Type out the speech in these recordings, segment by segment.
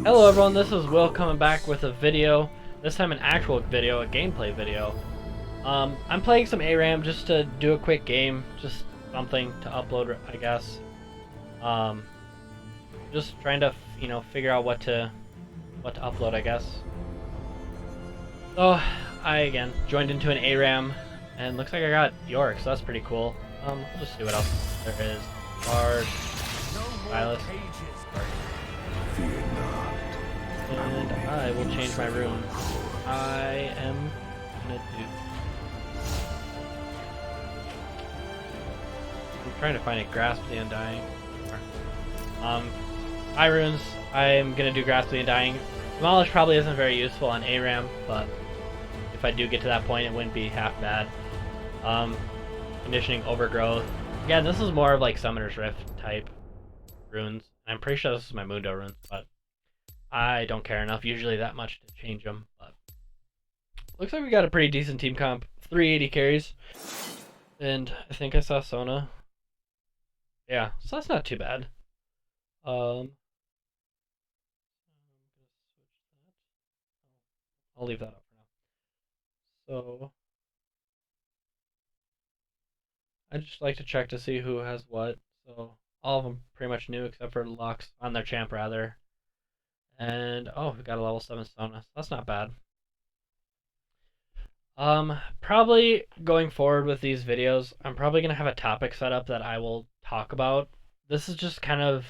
Hello everyone, this is Will coming back with a video. This time an actual video, a gameplay video. I'm playing some Aram just to do a quick game, just something to upload, I guess. Just trying to, figure out what to upload, I guess. So, I again joined into an Aram, and looks like I got Yorick, so that's pretty cool. We'll just see what else there is. Bard, Silas. And I will change my rune. I am gonna do. I'm trying to find a Grasp the Undying. My runes, I'm gonna do Grasp the Undying. Demolish probably isn't very useful on Aram, but if I do get to that point, it wouldn't be half bad. Conditioning Overgrowth. Again, this is more of like Summoner's Rift type runes. I'm pretty sure this is my Mundo runes, but I don't care enough usually that much to change them. But looks like we got a pretty decent team comp. 380 carries. And I think I saw Sona. Yeah, so that's not too bad. I'll leave that up for now. So I just like to check to see who has what. So all of them pretty much new except for Lux on their champ rather. And oh, we got a level 7 Sona. So that's not bad. Probably going forward with these videos, I'm probably gonna have a topic set up that I will talk about. This is just kind of,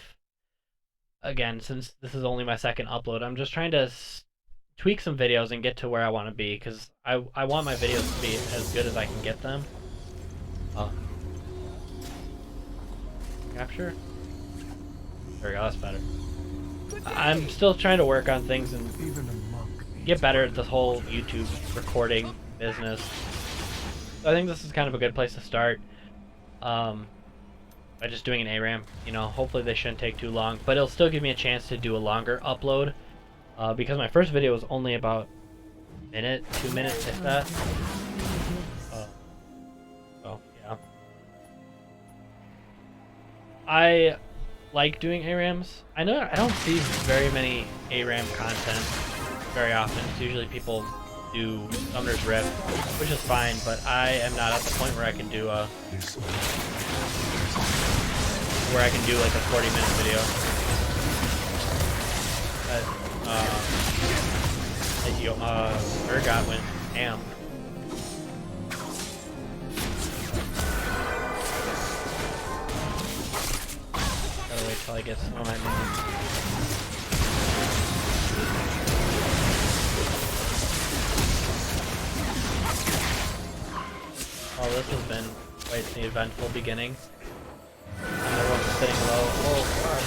again, since this is only my second upload, I'm just trying to tweak some videos and get to where I want to be, because I want my videos to be as good as I can get them. Capture? There we go, that's better. I'm still trying to work on things and get better at this whole YouTube recording business. So I think this is kind of a good place to start. By just doing an Aram, hopefully they shouldn't take too long, but it'll still give me a chance to do a longer upload. Because my first video was only about a minute, 2 minutes, if that. So yeah. I like doing ARAMs. I know I don't see very many ARAM content very often. It's usually people do Summoner's Rift, which is fine, but I am not at the point where I can do a like a 40-minute video. Urgot went ham. Gotta wait till I get some of my minions. Oh, this has been quite the eventful beginning. And everyone's sitting low. Oh, God.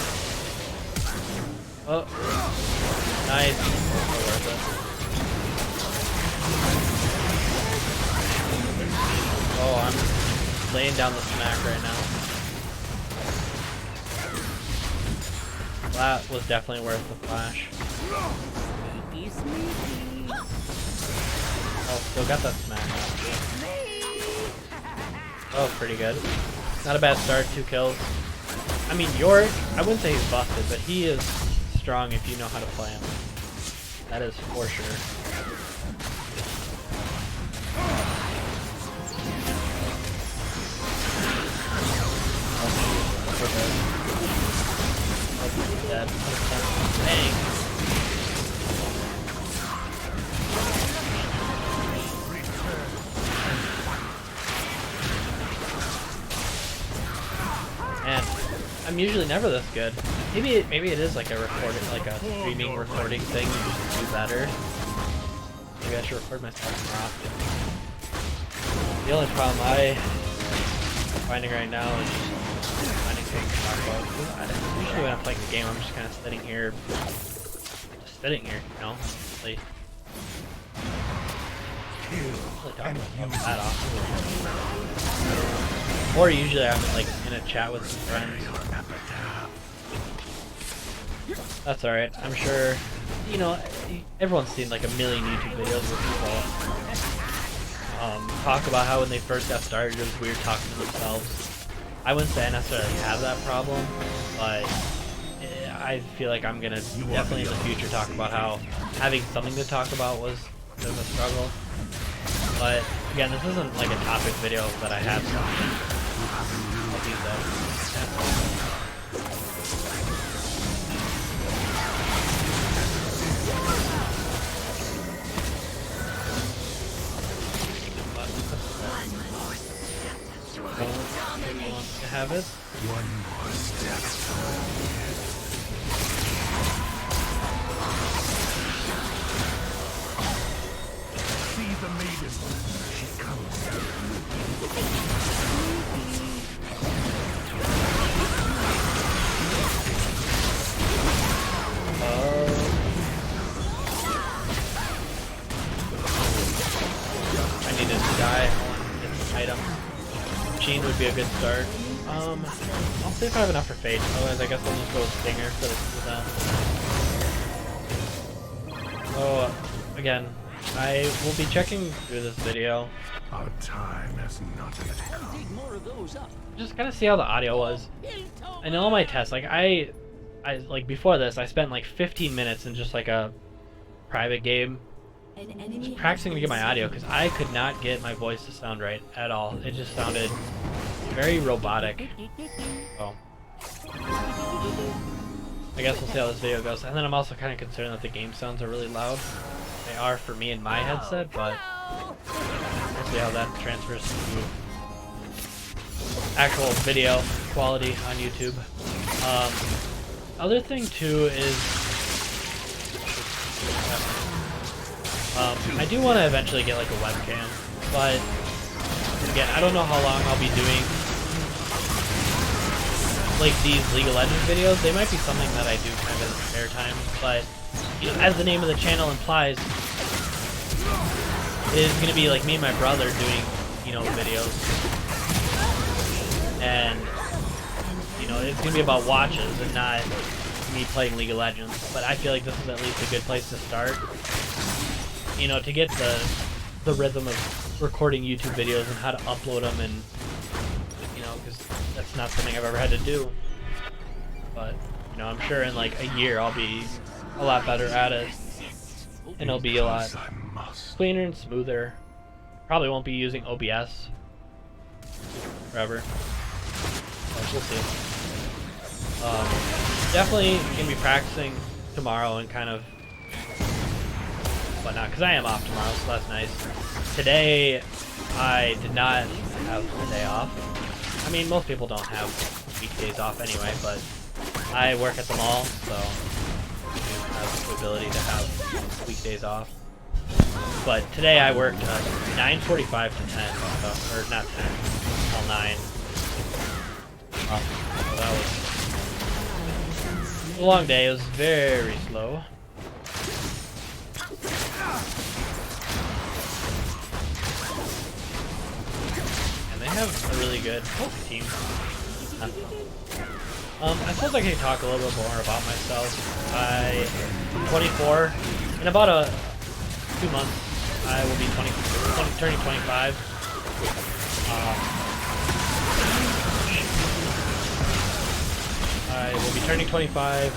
Oh, nice. So worth it. Oh, I'm laying down the smack right now. That was definitely worth the flash. Oh, still got that smack. Oh, pretty good. Not a bad start, 2 kills. I mean, Yorick, I wouldn't say he's busted, but he is strong if you know how to play him. That is for sure. Oh, dead. Dang. Man, I'm usually never this good. Maybe it is like a streaming recording thing. You just do better. Maybe I should record myself more often. The only problem I'm finding right now is just finding things to talk about. Usually when I'm playing the game, I'm just kind of sitting here, Really don't about that often. Or usually I'm in a chat with some friends. That's alright. I'm sure, everyone's seen like a million YouTube videos where people talk about how when they first got started it was weird talking to themselves. I wouldn't say I necessarily have that problem, but I feel like I'm gonna definitely in the future talk about how having something to talk about was a bit of a struggle. But again, this isn't like a topic video that I have something. I'll do that. To have it. One more step. See the maiden. She comes. I need to die. I want to get this item. Machine would be a good start. I'll see if I have enough for Fate. Otherwise, I guess I'll just go with Stinger for the cooldown. So, again, I will be checking through this video. Our time has not yet come. Just kind of see how the audio was. And in all my tests, like I like before this, I spent like 15 minutes in just like a private game, just practicing to get my audio because I could not get my voice to sound right at all. It just sounded very robotic. So I guess we'll see how this video goes. And then I'm also kind of concerned that the game sounds are really loud. They are for me in my headset, but we'll see how that transfers to actual video quality on YouTube. Other thing too is I do want to eventually get like a webcam, but again, I don't know how long I'll be doing like these League of Legends videos. They might be something that I do kind of in spare time, but you know, as the name of the channel implies, it is going to be like me and my brother doing, you know, videos, and you know, it's going to be about watches and not me playing League of Legends. But I feel like this is at least a good place to start, you know, to get the rhythm of recording YouTube videos and how to upload them, and you know, because that's not something I've ever had to do. But you know, I'm sure in like a year I'll be a lot better at it, and it'll be a lot cleaner and smoother. Probably won't be using OBS forever, but we'll see. Definitely gonna be practicing tomorrow and kind of whatnot, because I am off tomorrow, so that's nice. Today I did not have a day off. I mean, most people don't have weekdays off anyway, but I work at the mall, so I have the ability to have weekdays off. But today I worked 9:45 to 10, so, or not 10, till 9. So that was a long day. It was very slow. And they have a really good team. I suppose I can talk a little bit more about myself. I'm 24. In about 2 months, I will be turning 25. I will be turning 25.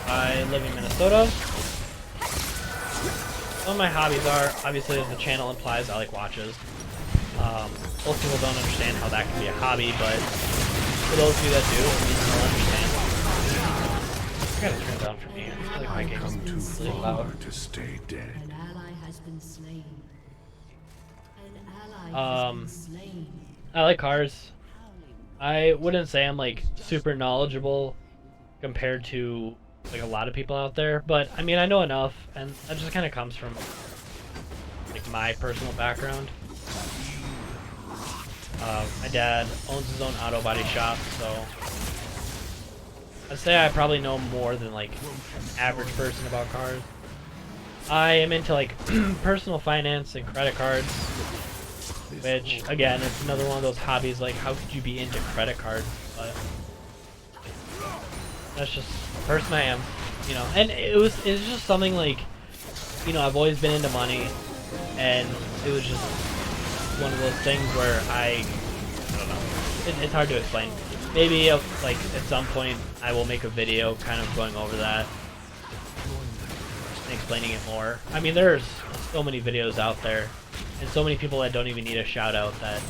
I live in Minnesota. Some of my hobbies are, obviously as the channel implies, I like watches. Most people don't understand how that can be a hobby, but for those of you that do, at least they'll understand. I gotta turn it down for me. I feel like my game's really loud. To stay dead. An ally has been slain. An ally has been slain. I like cars. I wouldn't say I'm like super knowledgeable compared to like a lot of people out there, but I mean I know enough, and that just kind of comes from like my personal background. My dad owns his own auto body shop, so I'd say I probably know more than like an average person about cars. I am into like personal finance and credit cards, which again, it's another one of those hobbies. Like, how could you be into credit cards? But that's just the person I am, you know. And it's just something like, you know, I've always been into money, and it was just one of those things where I don't know. It's hard to explain. maybe like at some point I will make a video kind of going over that and explaining it more. I mean, there's so many videos out there and so many people that don't even need a shout out that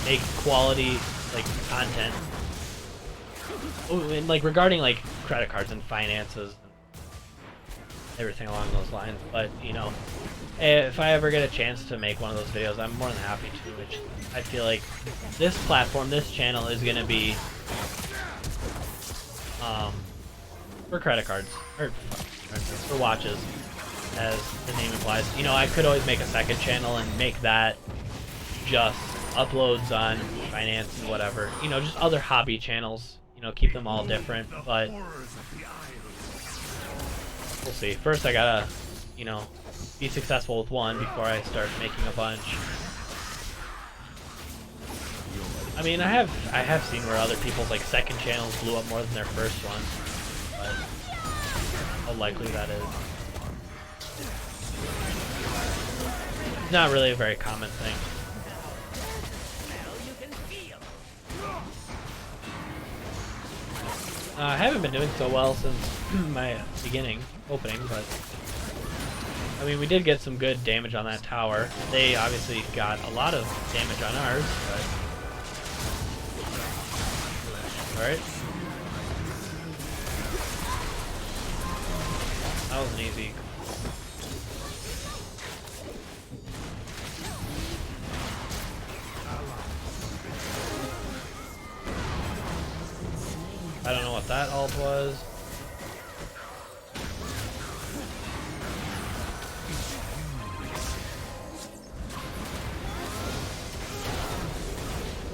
make quality like content. Ooh, and like regarding like credit cards and finances and everything along those lines. But you know, if I ever get a chance to make one of those videos, I'm more than happy to. Which I feel like this platform, this channel is gonna be for credit cards or for watches, as the name implies. You know, I could always make a second channel and make that just uploads on finance and whatever. You know, just other hobby channels. You know, keep them all different, but we'll see. First, I gotta, you know, be successful with one before I start making a bunch. I mean, I have seen where other people's like second channels blew up more than their first one, but how likely that is. It's not really a very common thing. I haven't been doing so well since my opening, but I mean, we did get some good damage on that tower. They obviously got a lot of damage on ours, but alright. That was an easy. I don't know what that ult was.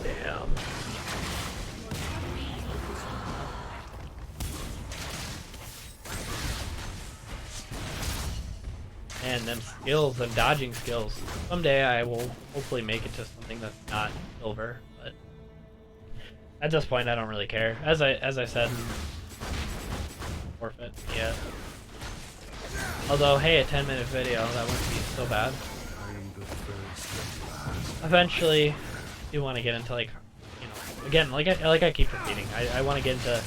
Damn. And them skills, them dodging skills. Someday I will hopefully make it to something that's not silver, but at this point, I don't really care. As I said, forfeit. Yeah. Although, hey, a 10-minute video, that wouldn't be so bad. Eventually, I do want to get into like, you know, again, like I keep repeating, I want to get into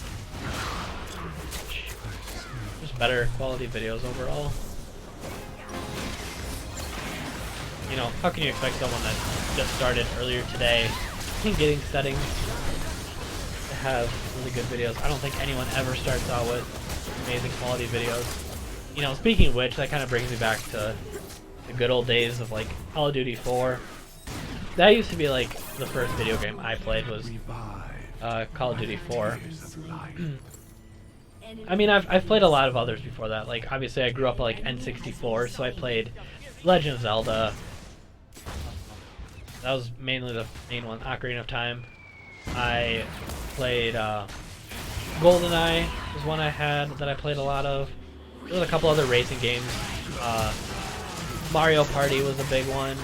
just better quality videos overall. You know, how can you expect someone that just started earlier today in getting settings have really good videos? I don't think anyone ever starts out with amazing quality videos. You know, speaking of which, that kind of brings me back to the good old days of like Call of Duty 4. That used to be like the first video game I played was Call of Duty 4. I mean, I've played a lot of others before that. Like, obviously I grew up like N64, so I played Legend of Zelda. That was mainly the main one. Ocarina of Time. I played GoldenEye was one I had that I played a lot of. There was a couple other racing games. Mario Party was a big one.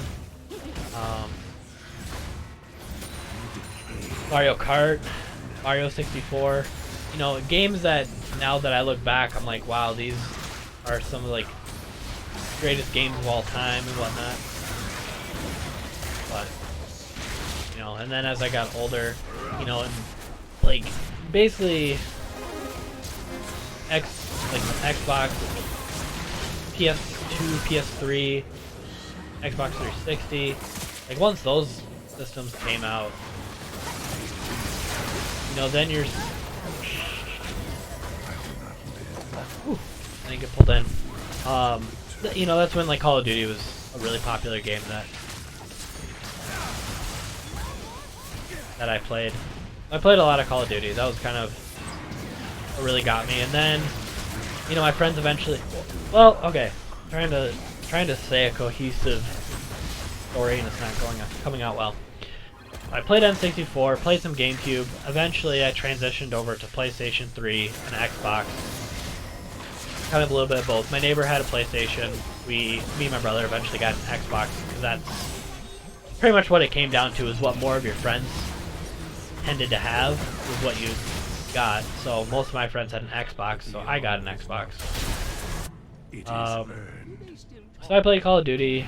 Mario Kart, Mario 64. You know, games that now that I look back, I'm like, wow, these are some of like greatest games of all time and whatnot. But you know, and then as I got older, you know, and like basically Xbox, PS2, PS3, Xbox 360. Like once those systems came out, you know, then you're. Ooh, I didn't get pulled in. You know, that's when like Call of Duty was a really popular game that I played. I played a lot of Call of Duty. That was kind of what really got me. And then, you know, my friends eventually. Well, okay, trying to say a cohesive story, and it's not coming out well. I played N64, played some GameCube. Eventually, I transitioned over to PlayStation 3 and Xbox. Kind of a little bit of both. My neighbor had a PlayStation. Me and my brother eventually got an Xbox because that's pretty much what it came down to. Is what more of your friends tended to have was what you got. So most of my friends had an Xbox, so I got an Xbox. So I played Call of Duty.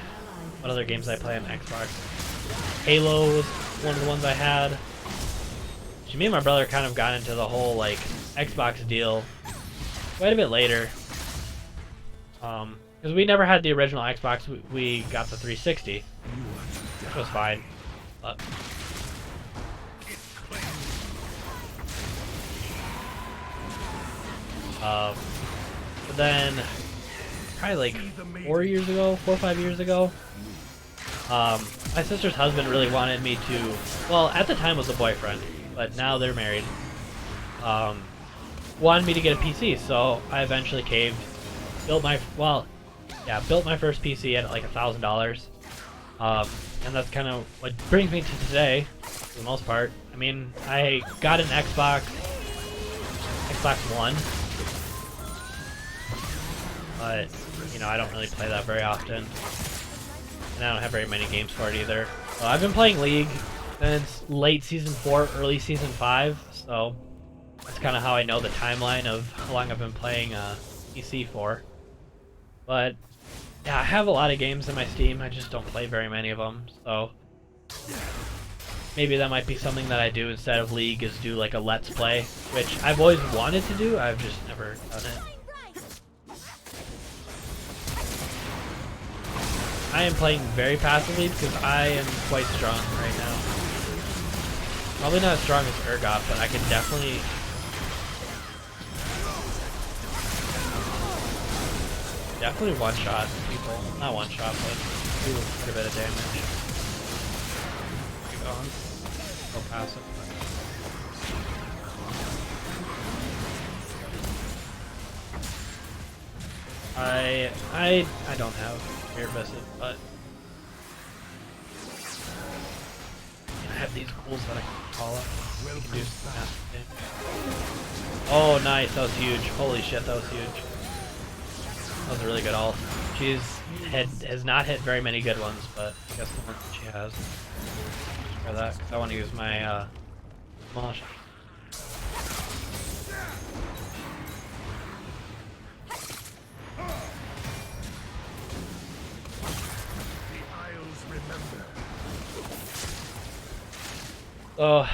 what other games I play on Xbox. Halo was one of the ones I had. So me and my brother kind of got into the whole like Xbox deal quite a bit later. Because we never had the original Xbox, we got the 360, which was fine. But but then probably like 4 or 5 years ago, my sister's husband really wanted me to, well, at the time was a boyfriend, but now they're married, wanted me to get a PC, so I eventually caved, built my first PC at like $1,000, and that's kind of what brings me to today, for the most part. I mean, I got an Xbox One, but, you know, I don't really play that very often, and I don't have very many games for it either. So I've been playing League since late Season 4, early Season 5, so that's kind of how I know the timeline of how long I've been playing PC for. But, yeah, I have a lot of games in my Steam, I just don't play very many of them, so maybe that might be something that I do instead of League, is do like a Let's Play, which I've always wanted to do, I've just never done it. I am playing very passively because I am quite strong right now. Probably not as strong as Urgot, but I can definitely one-shot people. Not one-shot, but do quite a bit of damage. Keep going. Go passive. I don't have Spirit Visage, but I have these ghouls that I can call up. We can do some massive damage. Oh, nice! That was huge. Holy shit, that was huge. That was a really good ult. Has not hit very many good ones, but I guess the one that she has. For that, because I want to use my Mosh. Oh,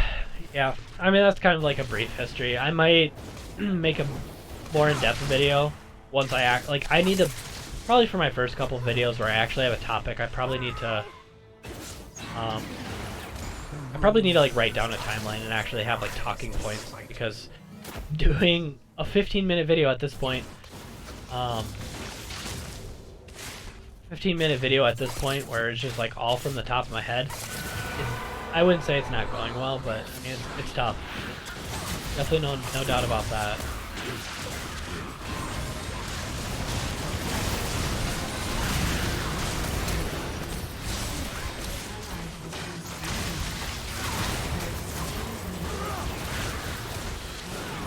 yeah. I mean, that's kind of like a brief history. I might make a more in-depth video once I need to, probably for my first couple of videos where I actually have a topic, I probably need to like write down a timeline and actually have like talking points, because doing a 15-minute video at this point, 15-minute video at this point where it's just like all from the top of my head, I wouldn't say it's not going well, but I mean, it's tough. Definitely no doubt about that.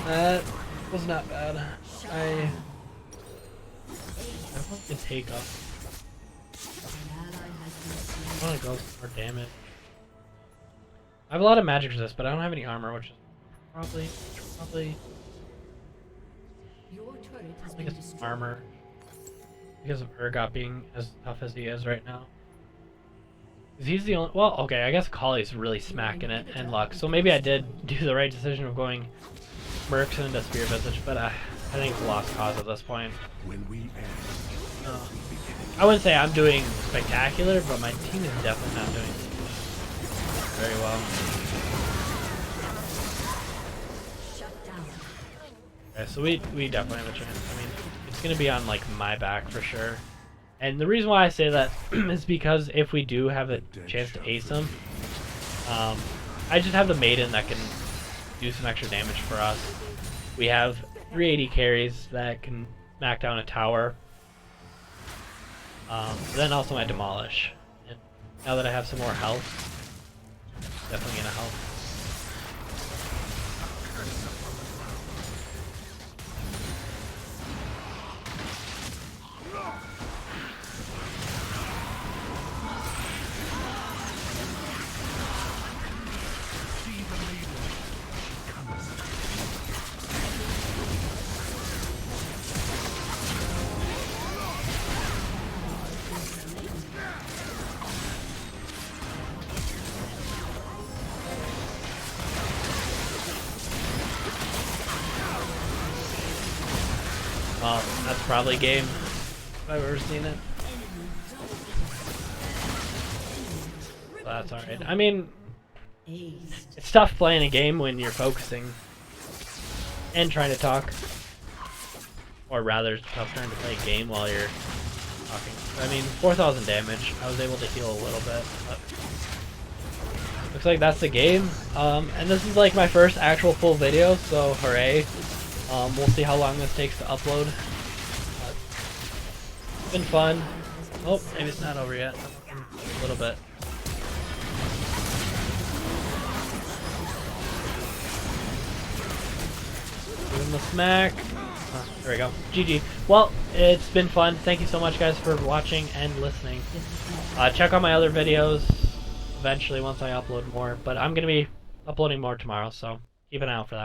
That was not bad. I want to take up. I want to go for more damage. I have a lot of magic resist, but I don't have any armor, which is probably get some armor because of Urgot being as tough as he is right now. He's the only. Well, okay, I guess Kali's really smacking it and Lux, so maybe I did do the right decision of going Mercs into Spear Visage, but I think it's a lost cause at this point. When we end, I wouldn't say I'm doing spectacular, but my team is definitely not doing very well. Okay, so we definitely have a chance. I mean, it's gonna be on like my back for sure. And the reason why I say that is because if we do have a chance to ace him, I just have the Maiden that can do some extra damage for us. We have 380 carries that can knock down a tower. Then also my Demolish. And now that I have some more health, definitely gonna help. Well, that's probably game if I've ever seen it. So that's alright. I mean, it's tough playing a game when you're focusing and trying to talk. Or rather, it's tough trying to play a game while you're talking. I mean, 4,000 damage. I was able to heal a little bit, but looks like that's the game. And this is like my first actual full video, so hooray. We'll see how long this takes to upload. But it's been fun. Oh, maybe it's not over yet. A little bit. Give him the smack. There we go. GG. Well, it's been fun. Thank you so much, guys, for watching and listening. Check out my other videos eventually once I upload more. But I'm going to be uploading more tomorrow, so keep an eye out for that.